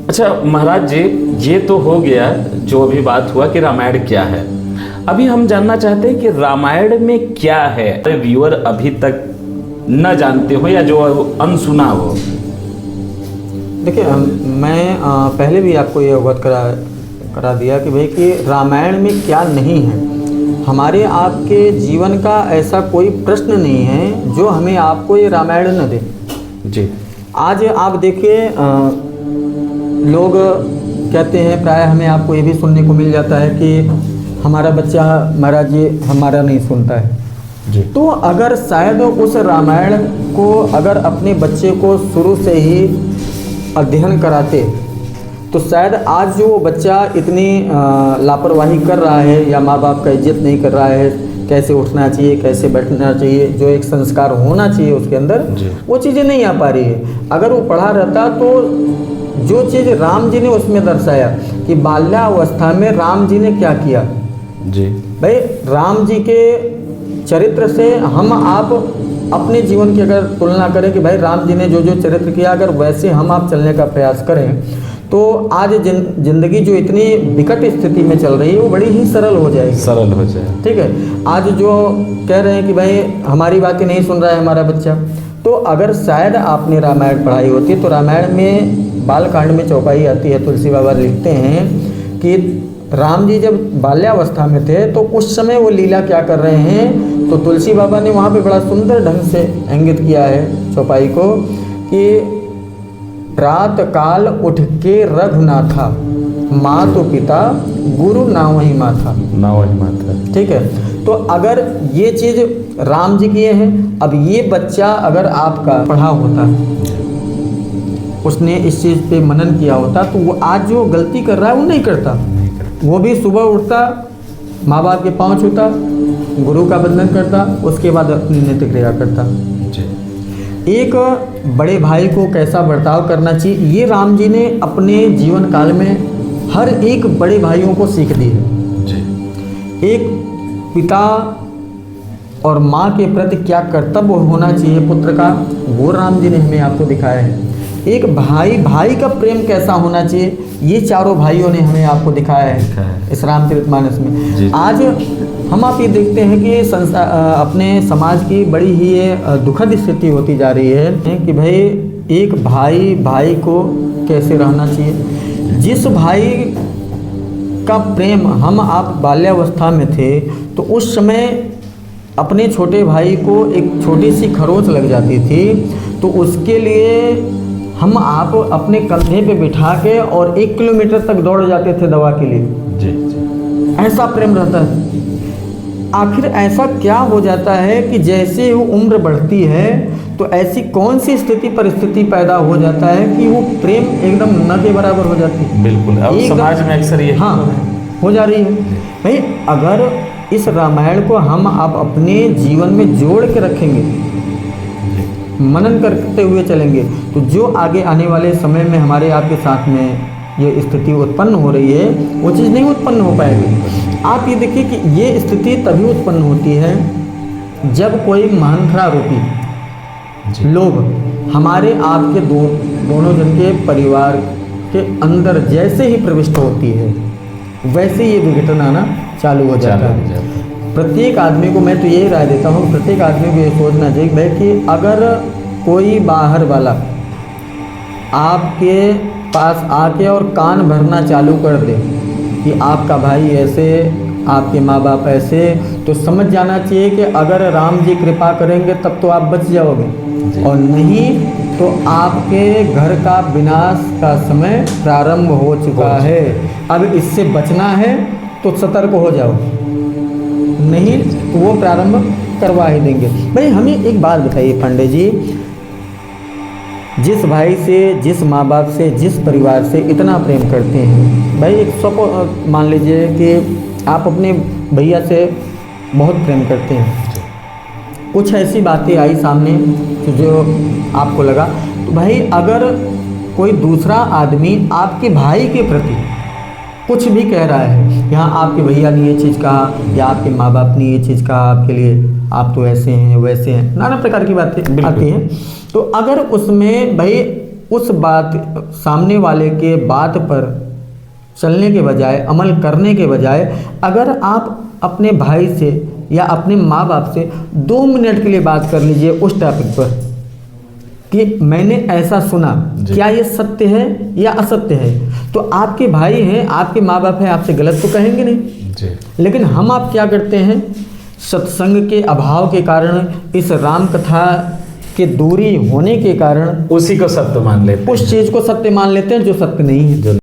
अच्छा महाराज जी, ये तो हो गया जो अभी बात हुआ कि रामायण क्या है। अभी हम जानना चाहते हैं कि रामायण में क्या है, तो व्यूअर अभी तक न जानते हो या जो अनसुना हो। देखिए, मैं पहले भी आपको ये अवगत करा दिया कि भाई कि रामायण में क्या नहीं है। हमारे आपके जीवन का ऐसा कोई प्रश्न नहीं है जो हमें आपको ये रामायण न दे। जी। आज आप देखिए, लोग कहते हैं, प्राय हमें आपको ये भी सुनने को मिल जाता है कि हमारा बच्चा महाराज जी हमारा नहीं सुनता है जी। तो अगर शायद उस रामायण को अगर अपने बच्चे को शुरू से ही अध्ययन कराते तो शायद आज जो बच्चा इतनी लापरवाही कर रहा है या माँ बाप का इज्जत नहीं कर रहा है, कैसे उठना चाहिए, कैसे बैठना चाहिए, जो एक संस्कार होना चाहिए उसके अंदर, वो चीज़ें नहीं आ पा रही है। अगर वो पढ़ा रहता तो जो चीज़ राम जी ने उसमें दर्शाया कि बाल्यावस्था में राम जी ने क्या किया। जी भाई, राम जी के चरित्र से हम आप अपने जीवन की अगर तुलना करें कि भाई राम जी ने जो जो चरित्र किया, अगर वैसे हम आप चलने का प्रयास करें तो आज जिंदगी जो इतनी विकट स्थिति में चल रही है वो बड़ी ही सरल हो जाएगी। सरल हो जाए। ठीक है। आज जो कह रहे हैं कि भाई हमारी बातें नहीं सुन रहा है हमारा बच्चा, तो अगर शायद आपने रामायण पढ़ाई होती तो रामायण में बालकांड में चौपाई आती है, तुलसी बाबा लिखते हैं कि राम जी जब बाल्यावस्था में थे तो उस समय वो लीला क्या कर रहे हैं, तो तुलसी बाबा ने वहाँ पे बड़ा सुंदर ढंग से इंगित किया है चौपाई को कि रात काल उठ के रघुनाथा, मातु पिता गुरु नावहि माथा। नावहि माथा। ठीक है। तो अगर ये चीज़ राम जी किए हैं, अब ये बच्चा अगर आपका पढ़ा होता, उसने इस चीज़ पे मनन किया होता, तो वो आज जो गलती कर रहा है वो नहीं करता। वो भी सुबह उठता, माँ बाप के पाँव छूता, गुरु का वंदन करता, उसके बाद अपनी नित्य क्रिया करता। एक बड़े भाई को कैसा बर्ताव करना चाहिए, ये राम जी ने अपने जीवन काल में हर एक बड़े भाइयों को सीख दी है। एक पिता और माँ के प्रति क्या कर्तव्य होना चाहिए पुत्र का, वो राम जी ने हमें आपको दिखाया है। एक भाई भाई का प्रेम कैसा होना चाहिए, ये चारों भाइयों ने हमें आपको दिखाया है इस रामचरितमानस में। आज हम आप ये देखते हैं कि अपने समाज की बड़ी ही ये दुखद स्थिति होती जा रही है कि भाई एक भाई भाई को कैसे रहना चाहिए। जिस भाई का प्रेम हम आप बाल्यावस्था में थे तो उस समय अपने छोटे भाई को एक छोटी सी खरोंच लग जाती थी तो उसके लिए हम आप अपने कंधे पे बिठा के और 1 किलोमीटर तक दौड़ जाते थे दवा के लिए। जी। ऐसा प्रेम रहता है। आखिर ऐसा क्या हो जाता है कि जैसे वो उम्र बढ़ती है तो ऐसी कौन सी स्थिति परिस्थिति पैदा हो जाता है कि वो प्रेम एकदम न के बराबर हो जाती है। बिल्कुल, अब समाज में अक्सर ये हो जा रही है। भाई, अगर इस रामायण को हम आप अपने जीवन में जोड़ के रखेंगे, मनन करते हुए चलेंगे, तो जो आगे आने वाले समय में हमारे आपके साथ में ये स्थिति उत्पन्न हो रही है वो चीज़ नहीं उत्पन्न हो पाएगी। आप ये देखिए कि ये स्थिति तभी उत्पन्न होती है जब कोई महंथरारूपी लोग हमारे आपके दोनों जन के परिवार के अंदर जैसे ही प्रविष्ट होती है वैसे ये दुर्घटना आना चालू हो जाता है। प्रत्येक आदमी को मैं तो यही राय देता हूँ, प्रत्येक आदमी को ये सोचना चाहिए भाई कि अगर कोई बाहर वाला आपके पास आके और कान भरना चालू कर दे कि आपका भाई ऐसे, आपके माँ बाप ऐसे, तो समझ जाना चाहिए कि अगर राम जी कृपा करेंगे तब तो आप बच जाओगे और नहीं तो आपके घर का विनाश का समय प्रारंभ हो चुका है। अब इससे बचना है तो सतर्क हो जाओ, नहीं तो वो प्रारंभ करवा ही देंगे। भाई, हमें एक बात बताइए पांडे जी, जिस भाई से, जिस माँ बाप से, जिस परिवार से इतना प्रेम करते हैं, भाई एक सपोज मान लीजिए कि आप अपने भैया से बहुत प्रेम करते हैं, कुछ ऐसी बातें आई सामने जो आपको लगा, तो भाई अगर कोई दूसरा आदमी आपके भाई के प्रति कुछ भी कह रहा है, यहाँ आपके भैया ने ये चीज़ कहा या आपके माँ बाप ने ये चीज़ कहा आपके लिए, आप तो ऐसे हैं वैसे हैं, नाना प्रकार की बातें आती हैं, तो अगर उसमें भाई उस बात, सामने वाले के बात पर चलने के बजाय, अमल करने के बजाय, अगर आप अपने भाई से या अपने माँ बाप से 2 मिनट के लिए बात कर लीजिए उस टॉपिक पर कि मैंने ऐसा सुना, क्या ये सत्य है या असत्य है, तो आपके भाई हैं, आपके माँ बाप हैं, आपसे गलत तो कहेंगे नहीं जी। लेकिन हम आप क्या करते हैं, सत्संग के अभाव के कारण, इस राम कथा के दूरी होने के कारण उसी को सत्य मान लेते हैं। उस चीज़ को सत्य मान लेते हैं जो सत्य नहीं है।